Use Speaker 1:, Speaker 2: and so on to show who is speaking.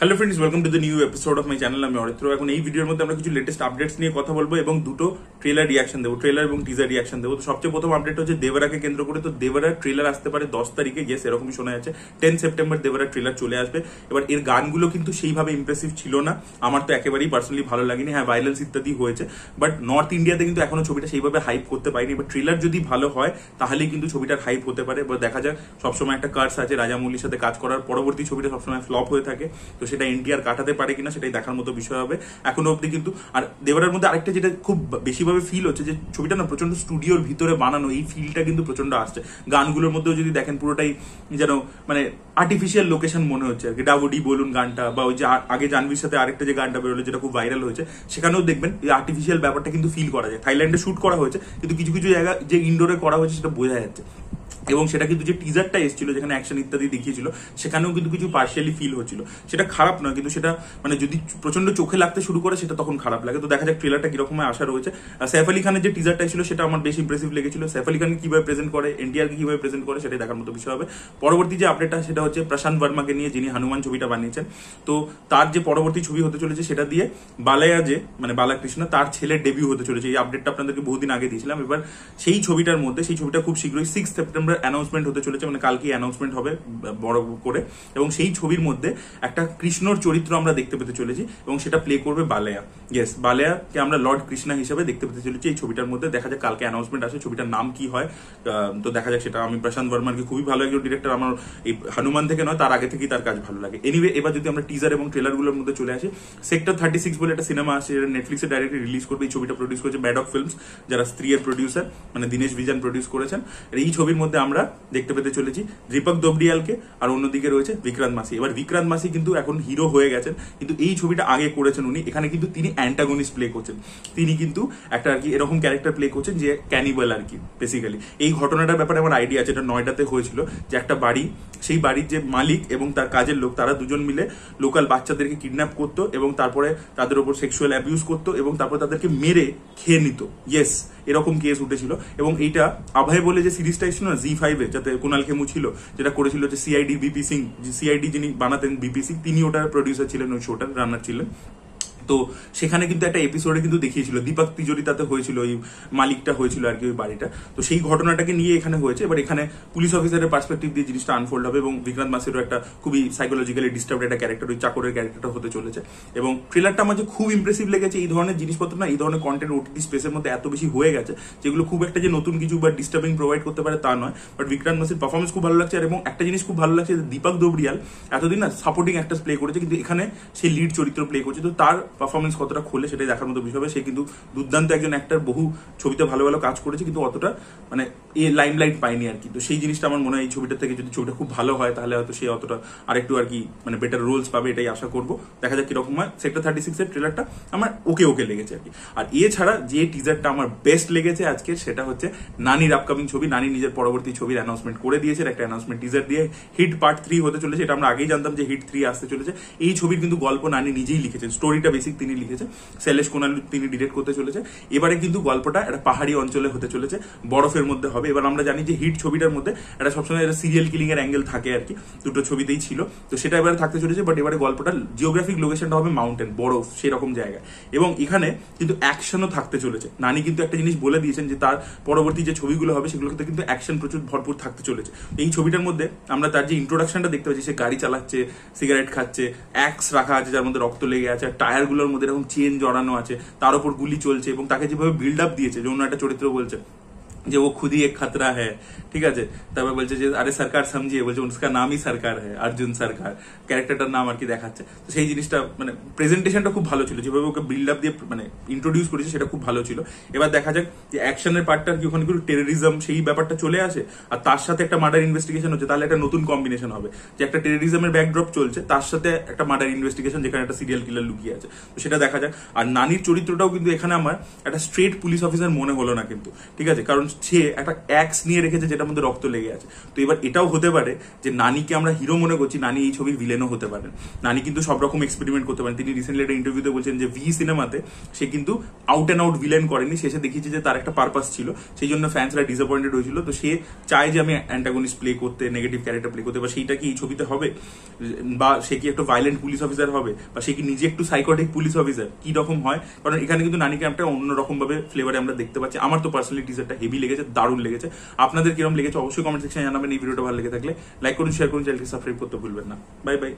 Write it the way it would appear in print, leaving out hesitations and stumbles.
Speaker 1: Hello friends, welcome to the new episode of my channel. আমি অরিত্র। এখন এই ভিডিওর মধ্যে আমরা কিছু লেটেস্ট আপডেটস নিয়ে কথা বলবো এবং দুটো ট্রেলার রিয়াকশন দেবো, ট্রেলার এবং টিজার রিয়াকশন দেবো। তো সবচেয়ে প্রথম আপডেট হচ্ছে দেবরাকে কেন্দ্র করে। তো দেবরার ট্রেলার আসতে পারে 10 তারিখে, ইয়েস এরকমই শোনা যাচ্ছে। 10 সেপ্টেম্বর দেবরার ট্রেলার চলে আসবে। এবার এর গানগুলো কিন্তু সেইভাবে ইমপ্রেসিভ ছিল না, আমার তো একেবারেই পার্সোনালি ভালো লাগেনি। হ্যাঁ, ভাইলেন্স ইত্যাদি হয়েছে, বাট নর্থ ইন্ডিয়াতে কিন্তু এখনো ছবিটা সেইভাবে হাইপ করতে পারেনি। এবার ট্রেলার যদি ভালো হয় তাহলেই কিন্তু ছবিটার হাইপ হতে পারে। এবার দেখা যাক, সবসময় একটা কার্স আছে রাজামৌলির সাথে কাজ করার, পরবর্তী ছবিটা সবসময় ফ্লপ হয়ে থাকে। তো সেটা এনটিআর কাটাতে পারে কিনা সেটাই দেখার মতো বিষয় হবে এখনো অব্দি। কিন্তু আর দেবরার মধ্যে আরেকটা যেটা খুব বেশিভাবে ফিল হচ্ছে, যে ছবিটা না প্রচন্ড স্টুডিওর ভিতরে বানানো, এই ফিলটা কিন্তু প্রচন্ড আসছে। গানগুলোর মধ্যেও যদি দেখেন পুরোটাই যেন মানে আর্টিফিশিয়াল লোকেশন মনে হচ্ছে আর কি। ডাবুডি বলুন গানটা, বা ওই যে আগে জানভির সাথে আরেকটা যে গানটা বেরোলো যেটা খুব ভাইরাল হয়েছে, সেখানেও দেখবেন এই আর্টিফিশিয়াল ব্যাপারটা কিন্তু ফিল করা যায়। থাইল্যান্ডে শুট করা হয়েছে, কিন্তু কিছু কিছু জায়গা যে ইনডোরে করা হয়েছে সেটা বোঝা যাচ্ছে। এবং সেটা কিন্তু যে টিজারটা এসেছিল যেখানে অ্যাকশন ইত্যাদি দেখিয়েছিল, সেখানেও কিন্তু কিছু পার্শিয়ালি ফিল হচ্ছিল। সেটা খারাপ নয়, কিন্তু সেটা মানে যদি প্রচন্ড চোখে লাগতে শুরু করে সেটা তখন খারাপ লাগে। তো দেখা যাক ট্রেলারটা কিরকম আশা রয়েছে। সাইফ আলী খানের যে টিজারটা ছিল সেটা আমার বেশ ইমপ্রেসিভ লেগেছিল। সাইফ আলী খানকে কিভাবে প্রেজেন্ট করে, এনটিআরকে কিভাবে প্রেজেন্ট করে, সেটাই দেখার মতো বিষয় হবে। পরবর্তী যে আপডেটটা সেটা হচ্ছে প্রশান্ত বর্মাকে নিয়ে, যিনি হনুমান ছবিটা বানিয়েছেন। তো তার যে পরবর্তী ছবি হতে চলেছে সেটা দিয়ে বালায়া, যে মানে বালাকৃষ্ণ, তার ছেলের ডেবিউ হতে চলেছে। এই আপডেটটা আপনাদেরকে বহুদিন আগে দিয়েছিলাম। এবার সেই ছবিটার মধ্যে, সেই ছবিটা খুব শীঘ্রই 6 সেপ্টেম্বর অ্যানাউন্সমেন্ট হতে চলেছে, মানে কালকে অ্যানাউন্সমেন্ট হবে বড় করে। এবং সেই ছবির মধ্যে একটা কৃষ্ণর চরিত্র আমরা দেখতে পেতে চলেছি এবং সেটা প্লে করবে বালায়া। ইয়েস, বালায়াকে আমরা লর্ড কৃষ্ণা হিসেবে দেখতে পেতে চলেছি এই ছবিটার মধ্যে। দেখা যাক কালকে অ্যানাউন্সমেন্ট আসে, ছবিটার নাম কি হয়। তো দেখা যাক সেটা। আমি প্রশান্ত বর্মানকে খুবই ভালো একজন ডিরেক্টর, আমার এই হনুমান থেকে নয় তার আগে থেকেই তার কাজ ভালো লাগে। এনিওয়ে, এবার যদি আমরা টিজার এবং ট্রেলারগুলোর মধ্যে চলে আসি, সেক্টর 36 বলে একটা সিনেমা আছে, যেটা নেটফ্লিক্সে ডাইরেক্টলি রিলিজ করবে। এই ছবিটা প্রডিউস করেছে ম্যাডক ফিল্মস, যারা স্ত্রীর প্রডিউসার, মানে দীনেশ বিজান প্রডিউস করেছেন। এই ছবির মধ্যে আমরা দেখতে পেতে চলেছি দীপক দোবরিয়ালকে, আর অন্যদিকে রয়েছে বিক্রান্ত মাসি। এবার বিক্রান্ত মাসি কিন্তু এখন হিরো হয়ে গেছেন, কিন্তু এই ছবিটা আগে করেছেন উনি। এখানে কিন্তু তিনি অ্যান্টাগনিস্ট প্লে করছেন। তিনি কিন্তু একটা আর কি এরকম ক্যারেক্টার প্লে করছেন যে ক্যানিবাল আর কি বেসিক্যালি। এই ঘটনাটার ব্যাপারে আমার আইডিয়া আছে, এটা নয়ডাতে হয়েছিল। যে একটা বাড়ি, সেই বাড়ির যে মালিক এবং তার কাজের লোক, তারা দুজন মিলে লোকাল বাচ্চাদেরকে কিডন্যাপ করতো এবং তারপরে তাদের উপর সেক্সুয়াল অ্যাবিউজ করতো এবং তারপরে তাদেরকে মেরে খেয়ে নিত। ইয়েস, এরকম কেস উঠেছিল। এবং এইটা আভয় বলে যে সিরিজটা ছিল না জি5 এ, যাতে কুনাল খেমু ছিল, যেটা করেছিল যে সিআইডি বিপি সিং, সিআইডি যিনি বানাতেন বিপি সিং, তিনি ওটার প্রডিউসার ছিলেন, ওই শোটার রান্নার ছিলেন। তো সেখানে কিন্তু একটা এপিসোডে কিন্তু দেখিয়েছিল দীপক তিজোরি তাতে হয়েছিল, ওই মালিকটা হয়েছিল আর কি ওই বাড়িটা। তো সেই ঘটনাটাকে নিয়ে এখানে হয়েছে। এবার এখানে পুলিশ অফিসারের পার্সপেক্টিভ দিয়ে জিনিসটা আনফোল্ড হবে এবং বিক্রান্ত মাসিরও একটা খুবই সাইকোলজিক্যালি ডিস্টার্বড একটা ক্যারেক্টার, ওই চাকরের ক্যারেক্টারটা হতে চলেছে। এবং ট্রেলারটা আমার যে খুব ইমপ্রেসিভ লেগেছে। এই ধরনের জিনিসপত্র না, এই ধরনের কন্টেন্ট ওটিটি স্পেসের মধ্যে এত বেশি হয়ে গেছে, যেগুলো খুব একটা যে নতুন কিছু বা ডিস্টার্বিং প্রোভাইড করতে পারে তা নয়। বাট বিক্রান্ত মাসির পারফরমেন্স খুব ভালো লাগছে। এবং একটা জিনিস খুব ভালো লাগছে, দীপক দোবরিয়াল এতদিন না সাপোর্টিং অ্যাক্টরস প্লে করেছে, কিন্তু এখানে সে লিড চরিত্র প্লে করছে। তো তার পারফরমেন্স কতটা খোলে সেটাই দেখার মতো বিষয় হবে। সে কিন্তু দুর্দান্ত একজন অ্যাক্টর, বহু ছবিতে ভালো ভালো কাজ করেছে, কিন্তু অতটা মানে লাইমলাইট পায়নি আর কি। তো সেই জিনিসটা আমার মনে হয় এই ছবিটা থেকে যদি ছবিটা খুব ভালো হয় তাহলে হয়তো সে অতটা আরেকটু আর কি মানে বেটার রোলস পাবে, এটাই আশা করবো। দেখা যাক কিরকম হয়। সেক্টর 36 এর ট্রেলারটা আমার ওকে ওকে লেগেছে আর কি। আর এছাড়া যে টিজারটা আমার বেস্ট লেগেছে আজকে, সেটা হচ্ছে নানির আপকামিং ছবি। নানি নিজের পরবর্তী ছবির অ্যানাউন্সমেন্ট করে দিয়েছে, একটা অ্যানাউন্সমেন্ট টিজার দিয়ে। হিট পার্ট 3 হতে চলেছে, এটা আমরা আগেই জানতাম যে হিট 3 আসতে চলেছে। এই ছবির কিন্তু গল্প নানি নিজেই লিখেছেন, স্টোরিটা বেসিক তিনি লিখেছেন, শৈলেশ কুনাল তিনি ডিরেক্ট করতে চলেছে। এবারে কিন্তু গল্পটা একটা পাহাড়ি অঞ্চলে হতে চলেছে, বরফের মধ্যে হবে। এবার আমরা জানি যে হিট ছবিটার মধ্যে একটা সবসময় একটা সিরিয়াল কিলিং এর অ্যাঙ্গেল থাকে আর কি, দুটো ছবিতেই ছিল। তো সেটা এবারে থাকতে চলেছে, বাট এবারে গল্পটা জিওগ্রাফিক লোকেশনটা হবে মাউন্টেন, বরফ সেরকম জায়গায়। এবং এখানে কিন্তু অ্যাকশনও থাকতে চলেছে। নানি কিন্তু একটা জিনিস বলে দিয়েছেন যে তার পরবর্তী যে ছবিগুলো হবে সেগুলোতে কিন্তু অ্যাকশন প্রচুর ভরপুর থাকতে চলেছে। এই ছবিটার মধ্যে আমরা তার যে ইন্ট্রোডাকশনটা দেখতে পাচ্ছি, সে গাড়ি চালাচ্ছে, সিগারেট খাচ্ছে, অ্যাক্স রাখা আছে যার মধ্যে রক্ত লেগে আছে, আর টায়ারগুলোর মধ্যে এরকম চেন জড়ানো আছে, তার উপর গুলি চলছে। এবং তাকে যেভাবে বিল্ড আপ দিয়েছে, যে অন্য একটা চরিত্র বলছে যে ও খুদই এক খতরা হ্যাঁ, ঠিক আছে। তারপর বলছে যে আরে সরকার সমঝিয়ে, বলছে উনকা নামই সরকার হ্যাঁ, অর্জুন সরকার ক্যারেক্টারটার নাম আর কি দেখাচ্ছে। তো সেই জিনিসটা মানে প্রেজেন্টেশনটা খুব ভালো ছিল, যেভাবে ওকে বিল্ড আপ দিয়ে মানে ইন্ট্রোডিউস করেছে সেটা খুব ভালো ছিল। এবার দেখা যাক যে অ্যাকশনের পার্টটা কি ওখানে কিন্তু টেরোরিজম সেই ব্যাপারটা চলে আসে, আর তার সাথে একটা মার্ডার ইনভেস্টিগেশন হচ্ছে, তাহলে একটা নতুন কম্বিনেশন হবে। যে একটা টেরোরিজমের ব্যাকড্রপ চলছে, তার সাথে একটা মার্ডার ইনভেস্টিগেশন যেখানে একটা সিরিয়াল কিলার লুকিয়ে আছে। তো সেটা দেখা যাক। আর নানির চরিত্রটাও কিন্তু এখানে আমার একটা স্ট্রেট পুলিশ অফিসার মনে হলো না কিন্তু, ঠিক আছে, কারণ সে একটা অ্যাক্স নিয়ে রেখেছে যেটার মধ্যে রক্ত লেগে আছে। তো এবার এটাও হতে পারে যে নানিকে আমরা হিরো মনে করছি, নানি এই ছবির ভিলেনও হতে পারেন। নানি কিন্তু সব রকম এক্সপেরিমেন্ট করতে পারেন। তিনি রিসেন্টলি একটা ইন্টারভিউতে বলছেন যে ভি সিনেমাতে সে কিন্তু আউট অ্যান্ড আউট ভিলেন করেনি, শেষে দেখিয়েছে যে তার একটা পারপাস ছিল, সেই জন্য ফ্যান্সরা ডিসঅ্যাপয়েন্টেড হয়েছিল। তো সে চায় যে আমি অ্যান্টাগনিস্ট প্লে করতে, নেগেটিভ ক্যারেক্টার প্লে করতে, বা সেইটা কি এই ছবিতে হবে, বা সে কি একটা ভাইলেন্ট পুলিশ অফিসার হবে, বা সে কি নিজে একটু সাইকোটিক পুলিশ অফিসার, কি রকম হয়। কারণ এখানে কিন্তু নানিকে একটা অন্যরকম ভাবে ফ্লেভারে আমরা দেখতে পাচ্ছি। আমার তো পার্সোনালি টিজারটা হেভি লেগেছে, দারুণ লেগেছে। আপনাদের কিরকম লেগেছে অবশ্যই কমেন্ট সেকশনে জানাবেন। এই ভিডিওটা ভালো লেগে থাকলে লাইক করুন, শেয়ার করুন, চ্যানেলকে সাবস্ক্রাইব করতে ভুলবেন না। Bye bye.